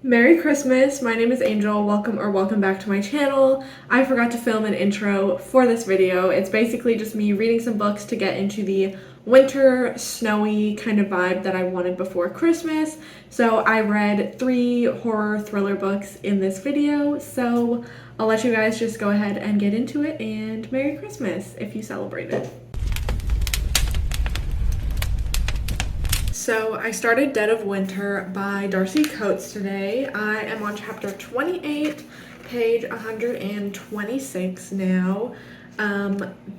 Merry Christmas, my name is Angel. Welcome back to my channel. I forgot to film an intro for this video. It's basically just me reading some books to get into the winter, snowy kind of vibe that I wanted before Christmas. So I read 3 horror thriller books in this video, so I'll let you guys just go ahead and get into it, and Merry Christmas if you celebrate it. So I started Dead of Winter by Darcy Coates today. I am on chapter 28, page 126 now.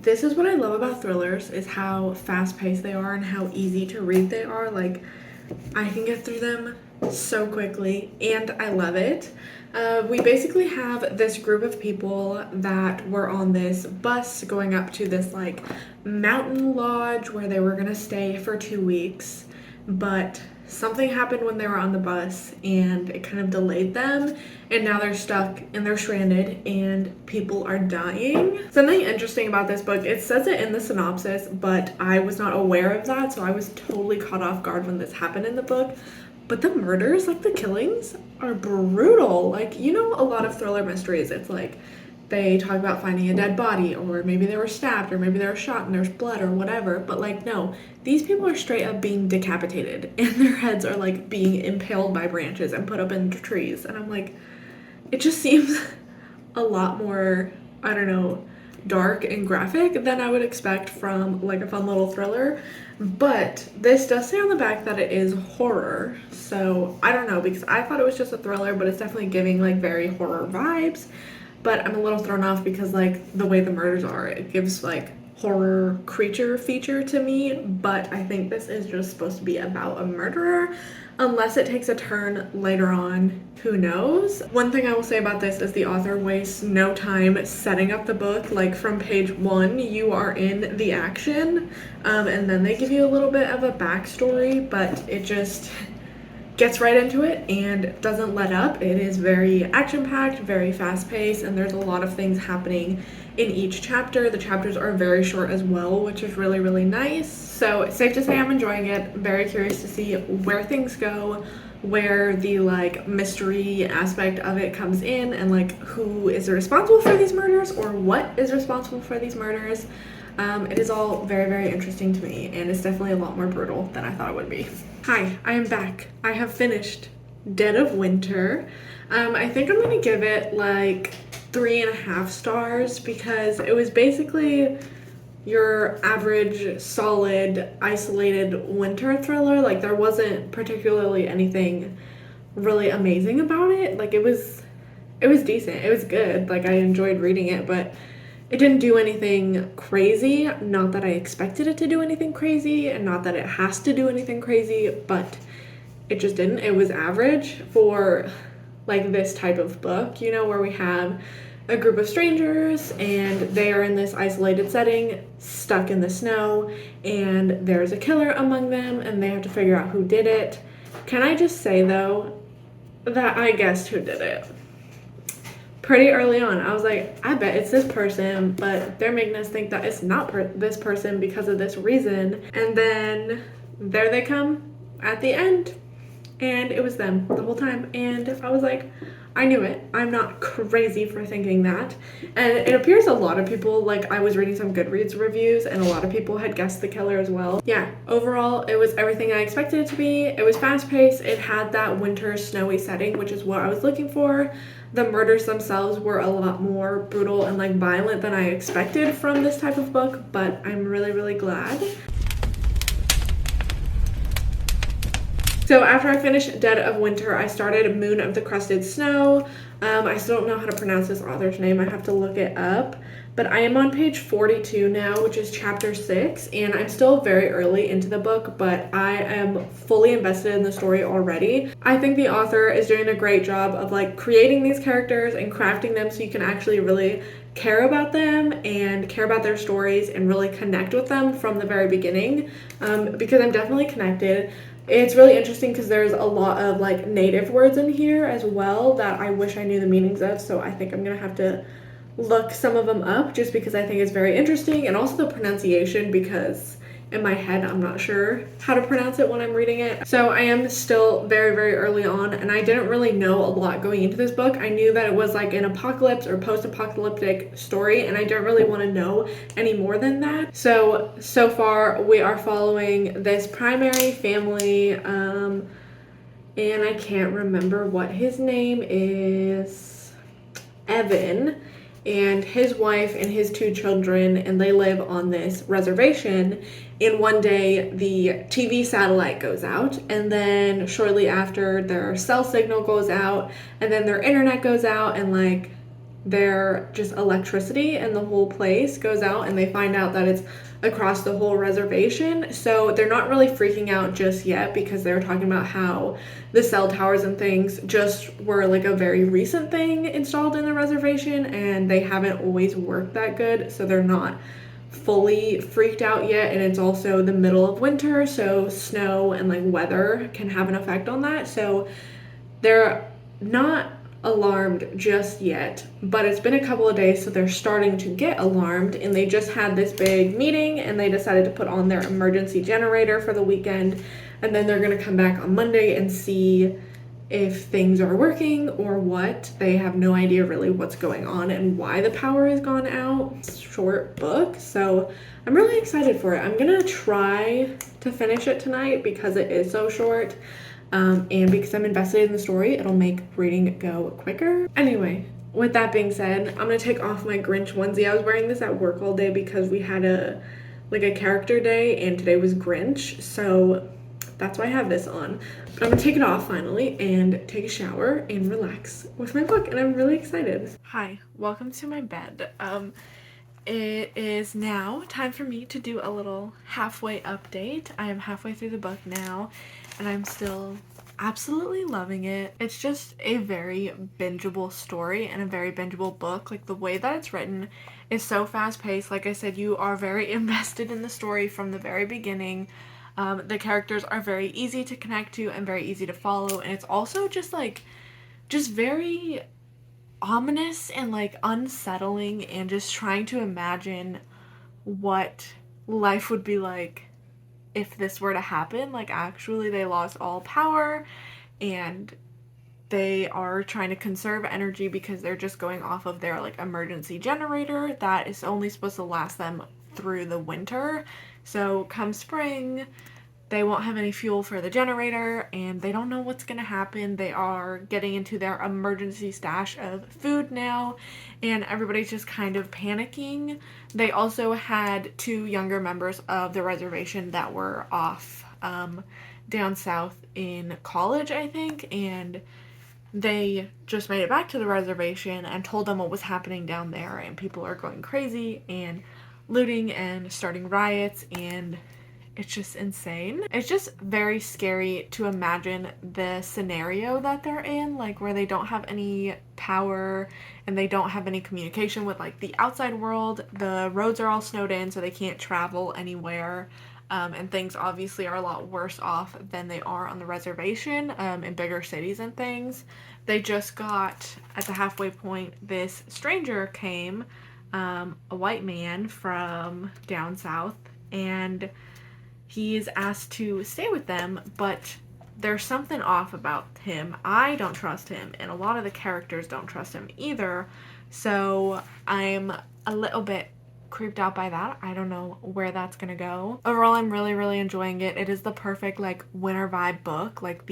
This is what I love about thrillers, is how fast-paced they are and how easy to read they are. Like, I can get through them so quickly, and I love it. We basically have this group of people that were on this bus going up to this, like, mountain lodge where they were gonna stay for 2 weeks. But something happened when they were on the bus and it kind of delayed them, and now they're stuck and they're stranded and people are dying. Something interesting about this book, it says it in the synopsis, but I was not aware of that, so I was totally caught off guard when this happened in the book. But the murders, like the killings, are brutal. Like, you know, a lot of thriller mysteries, it's like they talk about finding a dead body, or maybe they were stabbed, or maybe they were shot and there's blood or whatever. But like, no, these people are straight up being decapitated and their heads are like being impaled by branches and put up in trees. And I'm like, it just seems a lot more, I don't know, dark and graphic than I would expect from like a fun little thriller. But this does say on the back that it is horror, so I don't know, because I thought it was just a thriller, but it's definitely giving like very horror vibes. But I'm a little thrown off because like the way the murders are, it gives like horror creature feature to me. But I think this is just supposed to be about a murderer, unless it takes a turn later on. Who knows? One thing I will say about this is the author wastes no time setting up the book. Like from page 1, you are in the action, and then they give you a little bit of a backstory, but it just gets right into it and doesn't let up. It is very action-packed, very fast-paced, and there's a lot of things happening in each chapter. The chapters are very short as well, which is really, really nice. So it's safe to say I'm enjoying it. Very curious to see where things go, where the like mystery aspect of it comes in, and like who is responsible for these murders or what is responsible for these murders. It is all very, very interesting to me, and it's definitely a lot more brutal than I thought it would be. Hi, I am back. I have finished Dead of Winter. I think I'm gonna give it like 3.5 stars because it was basically your average, solid, isolated winter thriller. Like, there wasn't particularly anything really amazing about it. Like, it was decent. It was good. Like, I enjoyed reading it, but it didn't do anything crazy. Not that I expected it to do anything crazy, and not that it has to do anything crazy, but it just didn't. It was average for like this type of book, you know, where we have a group of strangers and they are in this isolated setting, stuck in the snow, and there's a killer among them and they have to figure out who did it. Can I just say though that I guessed who did it pretty early on. I was like, I bet it's this person, but they're making us think that it's not this person because of this reason. And then there they come at the end, and it was them the whole time. And I was like, I knew it. I'm not crazy for thinking that. And it appears a lot of people, like I was reading some Goodreads reviews, and a lot of people had guessed the killer as well. Yeah, overall, it was everything I expected it to be. It was fast-paced. It had that winter snowy setting, which is what I was looking for. The murders themselves were a lot more brutal and like violent than I expected from this type of book, but I'm really, really glad. So after I finished Dead of Winter, I started Moon of the Crusted Snow. I still don't know how to pronounce this author's name. I have to look it up. But I am on page 42 now, which is chapter 6, and I'm still very early into the book, but I am fully invested in the story already. I think the author is doing a great job of like creating these characters and crafting them so you can actually really care about them and care about their stories and really connect with them from the very beginning, because I'm definitely connected. It's really interesting because there's a lot of like native words in here as well that I wish I knew the meanings of, so I think I'm gonna have to look some of them up just because I think it's very interesting, and also the pronunciation, because in my head. I'm not sure how to pronounce it when I'm reading it. So I am still very, very early on, and I didn't really know a lot going into this book. I knew that it was like an apocalypse or post-apocalyptic story, and I don't really want to know any more than that. So far we are following this primary family, and I can't remember what his name is. Evan and his wife and his 2 children, and they live on this reservation. And one day the TV satellite goes out, and then shortly after their cell signal goes out, and then their internet goes out, and like their just electricity in the whole place goes out, and they find out that it's across the whole reservation. So they're not really freaking out just yet, because they were talking about how the cell towers and things just were like a very recent thing installed in the reservation, and they haven't always worked that good, so they're not fully freaked out yet. And it's also the middle of winter, so snow and like weather can have an effect on that, so they're not alarmed just yet. But it's been a couple of days, so they're starting to get alarmed, and they just had this big meeting, and they decided to put on their emergency generator for the weekend, and then they're going to come back on Monday and see if things are working or what. They have no idea really what's going on and why the power has gone out. It's a short book, so I'm really excited for it. I'm gonna try to finish it tonight because it is so short. And because I'm invested in the story, it'll make reading go quicker. Anyway, with that being said, I'm gonna take off my Grinch onesie. I was wearing this at work all day because we had a character day, and today was Grinch, so that's why I have this on. But I'm gonna take it off finally and take a shower and relax with my book, and I'm really excited. Hi, welcome to my bed. It is now time for me to do a little halfway update. I am halfway through the book now, and I'm still absolutely loving it. It's just a very bingeable story and a very bingeable book. Like, the way that it's written is so fast-paced. Like I said, you are very invested in the story from the very beginning. The characters are very easy to connect to and very easy to follow, and it's also just very ominous and like unsettling, and just trying to imagine what life would be like if this were to happen. Like, actually they lost all power, and they are trying to conserve energy because they're just going off of their like emergency generator that is only supposed to last them through the winter. So come spring, they won't have any fuel for the generator, and they don't know what's going to happen. They are getting into their emergency stash of food now, and everybody's just kind of panicking. They also had 2 younger members of the reservation that were off down south in college, I think, and they just made it back to the reservation and told them what was happening down there, and people are going crazy and looting and starting riots, and it's just insane. It's just very scary to imagine the scenario that they're in, like where they don't have any power and they don't have any communication with like the outside world. The roads are all snowed in, so they can't travel anywhere. And things obviously are a lot worse off than they are on the reservation, in bigger cities and things. They just got, at the halfway point, this stranger came, a white man from down south, and he's asked to stay with them, but there's something off about him. I don't trust him, and a lot of the characters don't trust him either, so I'm a little bit creeped out by that. I don't know where that's gonna go. Overall, I'm really, really enjoying it. It is the perfect like winter vibe book, like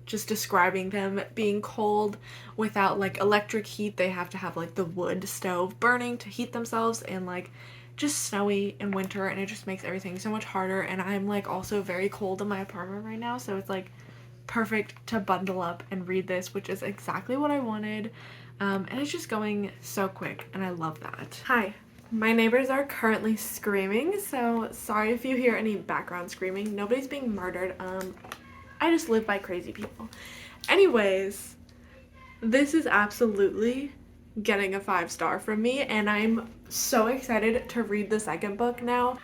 just describing them being cold without like electric heat. They have to have like the wood stove burning to heat themselves, and like just snowy in winter, and it just makes everything so much harder. And I'm like also very cold in my apartment right now, so it's like perfect to bundle up and read this, which is exactly what I wanted. And it's just going so quick, and I love that. Hi. My neighbors are currently screaming, so sorry if you hear any background screaming. Nobody's being murdered. I just live by crazy people. Anyways, this is absolutely getting a 5-star from me, and I'm so excited to read the second book now.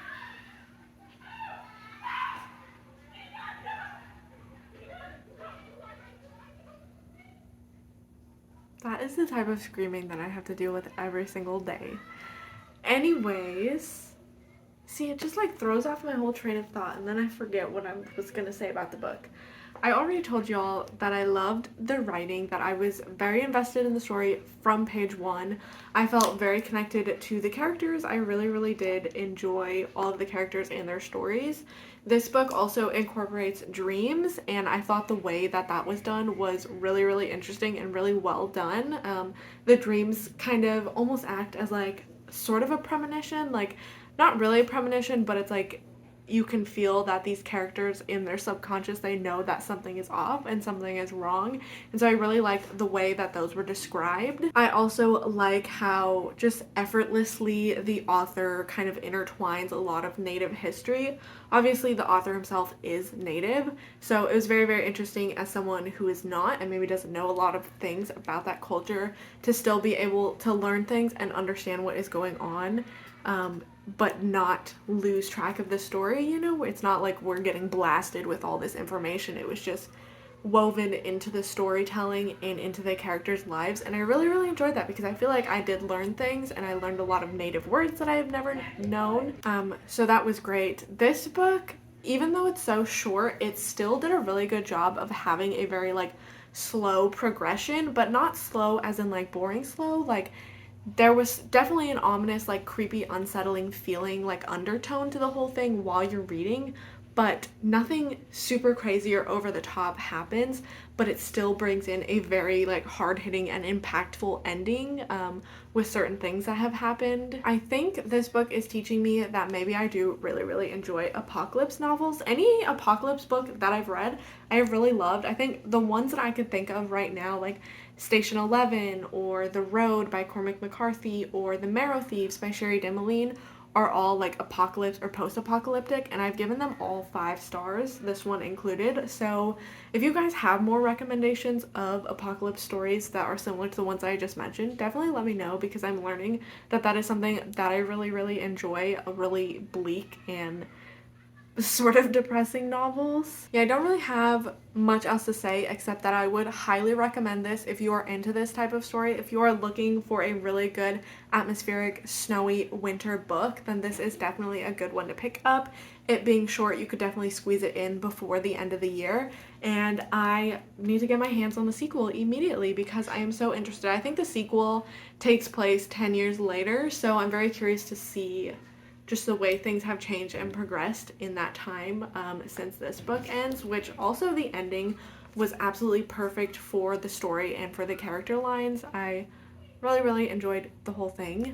That is the type of screaming that I have to deal with every single day. Anyways, See, it just like throws off my whole train of thought, and then I forget what I was gonna say about the book. I already told y'all that I loved the writing, that I was very invested in the story from page one. I felt very connected to the characters. I really, really did enjoy all of the characters and their stories. This book also incorporates dreams, and I thought the way that that was done was really, really interesting and really well done. The dreams kind of almost act as like sort of a premonition, like not really a premonition, but it's like you can feel that these characters in their subconscious, they know that something is off and something is wrong. And so I really like the way that those were described. I also like how just effortlessly the author kind of intertwines a lot of Native history. Obviously, the author himself is Native, so it was very, very interesting as someone who is not and maybe doesn't know a lot of things about that culture to still be able to learn things and understand what is going on. But not lose track of the story, you know? It's not like we're getting blasted with all this information. It was just woven into the storytelling and into the characters' lives, and I really, really enjoyed that because I feel like I did learn things, and I learned a lot of Native words that I have never known. So that was great. This book, even though it's so short, it still did a really good job of having a very like slow progression, but not slow as in like boring slow. Like there was definitely an ominous, like creepy, unsettling feeling, like undertone to the whole thing while you're reading, but nothing super crazy or over the top happens, but it still brings in a very like hard-hitting and impactful ending with certain things that have happened. I think this book is teaching me that maybe I do really, really enjoy apocalypse novels. Any apocalypse book that I've read, I have really loved. I think the ones that I could think of right now, like Station 11 or The Road by Cormac McCarthy or The Marrow Thieves by Sherry Demeline, are all like apocalypse or post-apocalyptic, and I've given them all 5 stars, this one included. So if you guys have more recommendations of apocalypse stories that are similar to the ones I just mentioned, definitely let me know, because I'm learning that that is something that I really, really enjoy, a really bleak and sort of depressing novels. Yeah, I don't really have much else to say except that I would highly recommend this if you are into this type of story. If you are looking for a really good atmospheric snowy winter book, then this is definitely a good one to pick up. It being short, you could definitely squeeze it in before the end of the year, and I need to get my hands on the sequel immediately because I am so interested. I think the sequel takes place 10 years later, so I'm very curious to see just the way things have changed and progressed in that time since this book ends, which also the ending was absolutely perfect for the story and for the character lines. I really, really enjoyed the whole thing.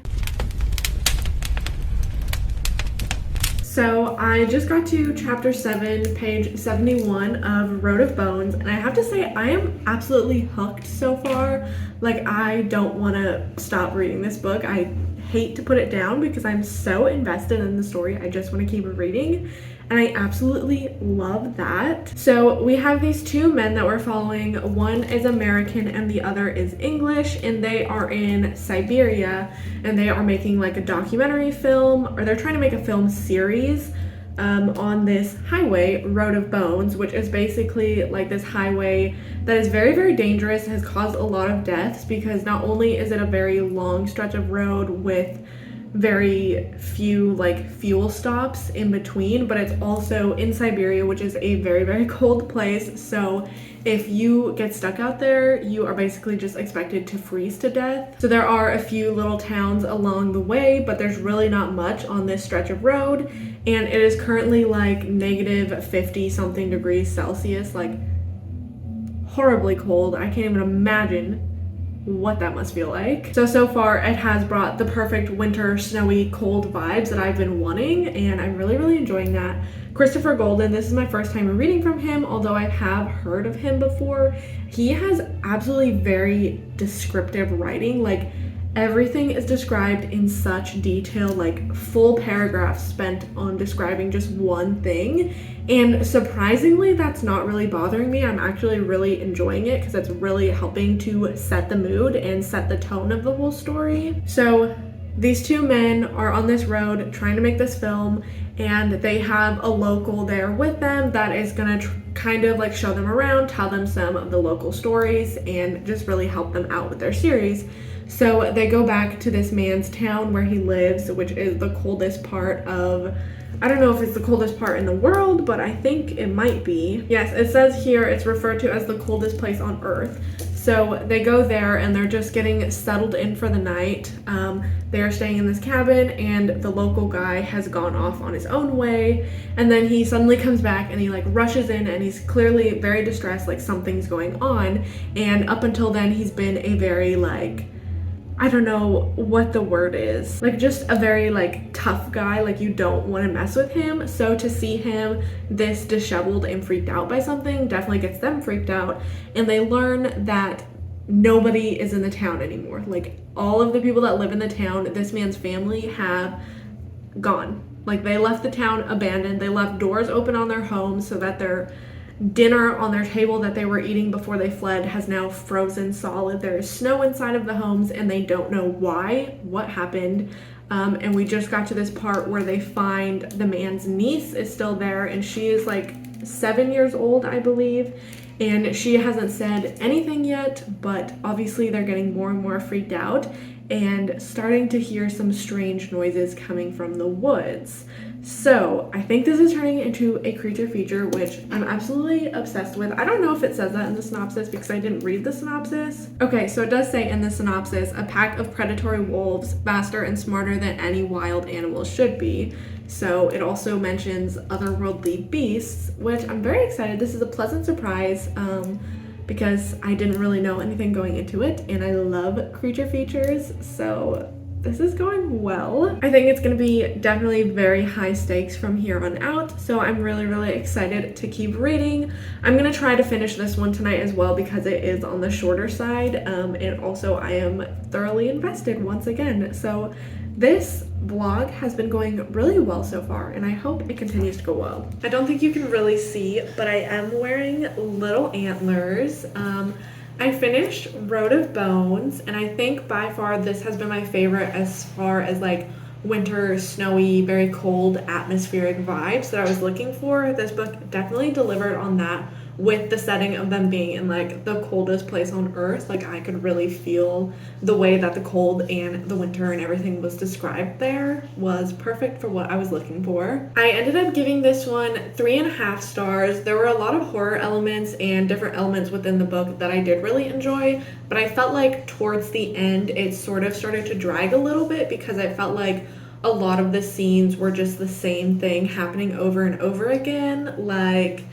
So I just got to chapter 7, page 71 of Road of Bones, and I have to say I am absolutely hooked so far. Like, I don't want to stop reading this book. I hate to put it down because I'm so invested in the story. I just want to keep reading, and I absolutely love that. So we have these 2 men that we're following. One is American and the other is English, and they are in Siberia, and they are making like a documentary film, or they're trying to make a film series on this highway, Road of Bones, which is basically like this highway that is very, very dangerous, has caused a lot of deaths because not only is it a very long stretch of road with very few like fuel stops in between, but it's also in Siberia, which is a very, very cold place. So if you get stuck out there, you are basically just expected to freeze to death. So there are a few little towns along the way, but there's really not much on this stretch of road, and it is currently like negative 50 something degrees Celsius, like horribly cold. I can't even imagine what that must feel like. So far it has brought the perfect winter, snowy, cold vibes that I've been wanting, and I'm really, really enjoying that. Christopher Golden, this is my first time reading from him, although I have heard of him before. He has absolutely very descriptive writing. Like, everything is described in such detail, like full paragraphs spent on describing just one thing. And surprisingly, that's not really bothering me. I'm actually really enjoying it because it's really helping to set the mood and set the tone of the whole story. So these 2 men are on this road trying to make this film, and they have a local there with them that is gonna kind of like show them around, tell them some of the local stories, and just really help them out with their series. So they go back to this man's town where he lives, which is the coldest part of, I don't know if it's the coldest part in the world, but I think it might be. Yes, it says here it's referred to as the coldest place on Earth. So they go there and they're just getting settled in for the night. They're staying in this cabin and the local guy has gone off on his own way. And then he suddenly comes back and he like rushes in and he's clearly very distressed, like something's going on. And up until then, he's been a very like, I don't know what the word is, like just a very like tough guy, like you don't want to mess with him. So to see him this disheveled and freaked out by something definitely gets them freaked out. And they learn that nobody is in the town anymore. Like all of the people that live in the town, this man's family, have gone. Like they left the town abandoned. They left doors open on their homes so that their dinner on their table that they were eating before they fled has now frozen solid. There is snow inside of the homes and they don't know why, what happened. And we just got to this part where they find the man's niece is still there and she is like 7 years old, I believe. And she hasn't said anything yet, but obviously they're getting more and more freaked out and starting to hear some strange noises coming from the woods. So I think this is turning into a creature feature, which I'm absolutely obsessed with. I don't know if it says that in the synopsis because I didn't read the synopsis. Okay, so it does say in the synopsis, a pack of predatory wolves, faster and smarter than any wild animal should be. So it also mentions otherworldly beasts, which I'm very excited. This is a pleasant surprise because I didn't really know anything going into it, and I love creature features, so this is going well. I think it's going to be definitely very high stakes from here on out, so I'm really, really excited to keep reading. I'm going to try to finish this one tonight as well because it is on the shorter side, and also I am thoroughly invested once again. So this vlog has been going really well so far, and I hope it continues to go well. I don't think you can really see, but I am wearing little antlers. I finished Road of Bones, and I think by far this has been my favorite as far as like winter, snowy, very cold atmospheric vibes that I was looking for. This book definitely delivered on that with the setting of them being in like the coldest place on Earth. Like I could really feel the way that the cold and the winter and everything was described there was perfect for what I was looking for. I ended up giving this one 3.5 stars. There were a lot of horror elements and different elements within the book that I did really enjoy, but I felt like towards the end it sort of started to drag a little bit because I felt like a lot of the scenes were just the same thing happening over and over again. Like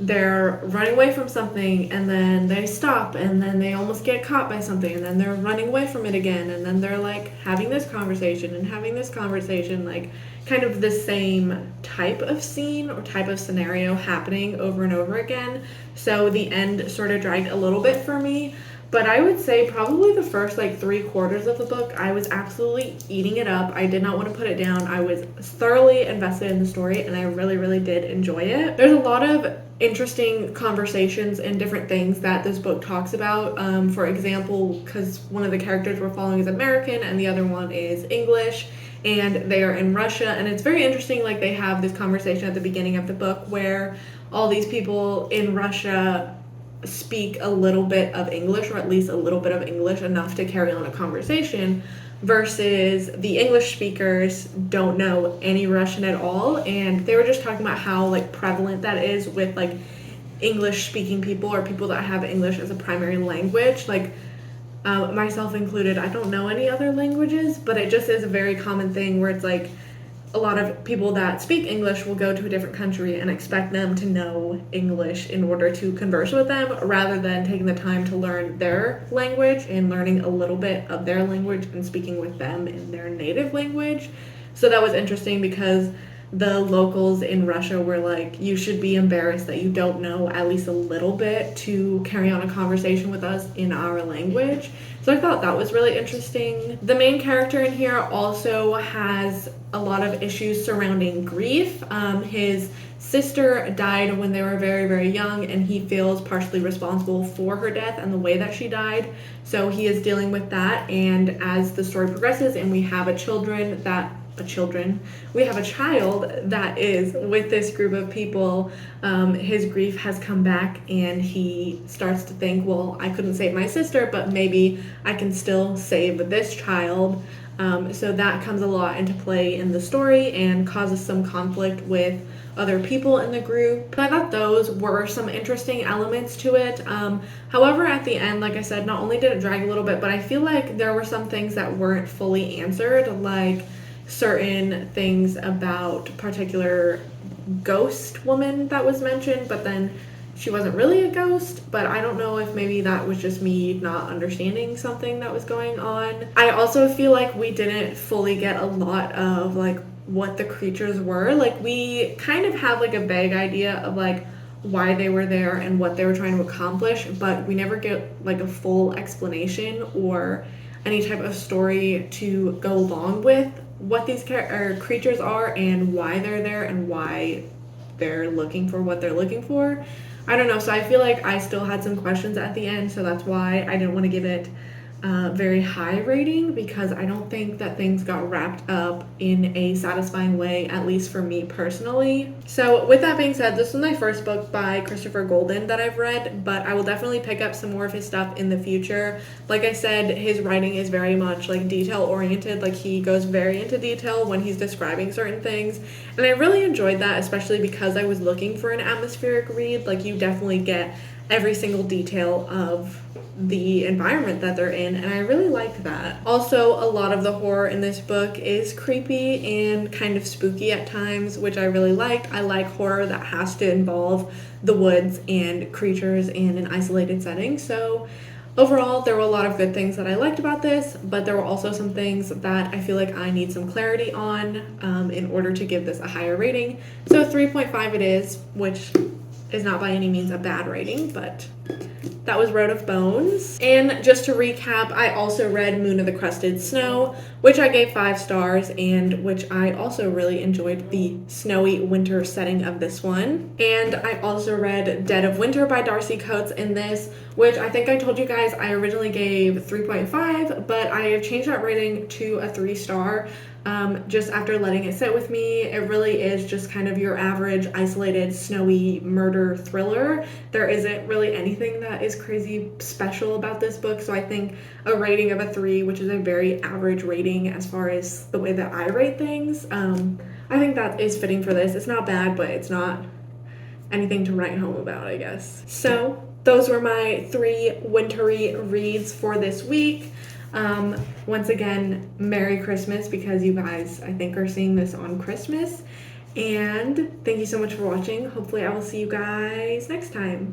they're running away from something and then they stop and then they almost get caught by something and then they're running away from it again and then they're like having this conversation and having this conversation, like kind of the same type of scene or type of scenario happening over and over again. So the end sort of dragged a little bit for me. But I would say probably the first like 3/4 of the book, I was absolutely eating it up. I did not want to put it down. I was thoroughly invested in the story and I really, really did enjoy it. There's a lot of interesting conversations and different things that this book talks about. For example, because one of the characters we're following is American and the other one is English, and they are in Russia, and it's very interesting. Like they have this conversation at the beginning of the book where all these people in Russia speak a little bit of English, or at least a little bit of English enough to carry on a conversation, versus the English speakers don't know any Russian at all. And they were just talking about how like prevalent that is with like English speaking people or people that have English as a primary language. Like myself included, I don't know any other languages, but it just is a very common thing where it's like a lot of people that speak English will go to a different country and expect them to know English in order to converse with them, rather than taking the time to learn their language and learning a little bit of their language and speaking with them in their native language. So that was interesting because the locals in Russia were like, you should be embarrassed that you don't know at least a little bit to carry on a conversation with us in our language. So I thought that was really interesting. The main character in here also has a lot of issues surrounding grief. His sister died when they were very, very young, and he feels partially responsible for her death and the way that she died. So he is dealing with that, and as the story progresses and we have a children that children. We have a child that is with this group of people. His grief has come back, and he starts to think, well, I couldn't save my sister, but maybe I can still save this child. So that comes a lot into play in the story and causes some conflict with other people in the group. But I thought those were some interesting elements to it. However, at the end, like I said, not only did it drag a little bit, but I feel like there were some things that weren't fully answered, like certain things about particular ghost woman that was mentioned, but then she wasn't really a ghost. But I don't know if maybe that was just me not understanding something that was going on. I also feel like we didn't fully get a lot of like what the creatures were. Like, we kind of have like a vague idea of like why they were there and what they were trying to accomplish, but we never get like a full explanation or any type of story to go along with what these creatures are and why they're there and why they're looking for what they're looking for. I don't know, so I feel like I still had some questions at the end, so that's why I didn't want to give it very high rating, because I don't think that things got wrapped up in a satisfying way, at least for me personally. So with that being said, this was my first book by Christopher Golden that I've read, but I will definitely pick up some more of his stuff in the future. Like I said, his writing is very much like detail oriented. Like, he goes very into detail when he's describing certain things, and I really enjoyed that, especially because I was looking for an atmospheric read. Like, you definitely get every single detail of the environment that they're in, and I really liked that. Also, a lot of the horror in this book is creepy and kind of spooky at times, which I really liked. I like horror that has to involve the woods and creatures in an isolated setting. So overall, there were a lot of good things that I liked about this, but there were also some things that I feel like I need some clarity on in order to give this a higher rating. So 3.5 it is, which is not by any means a bad rating, but that was Road of Bones. And just to recap, I also read Moon of the Crusted Snow, which I gave 5 stars, and which I also really enjoyed the snowy winter setting of this one. And I also read Dead of Winter by Darcy Coates in this, which I think I told you guys I originally gave 3.5, but I have changed that rating to a 3-star. Just after letting it sit with me. It really is just kind of your average isolated snowy murder thriller. There isn't really anything that is crazy special about this book, so I think a rating of a 3, which is a very average rating as far as the way that I rate things, I think that is fitting for this. It's not bad, but it's not anything to write home about, I guess. So those were my 3 wintry reads for this week. Once again, Merry Christmas, because you guys, I think, are seeing this on Christmas. And thank you so much for watching. Hopefully I will see you guys next time.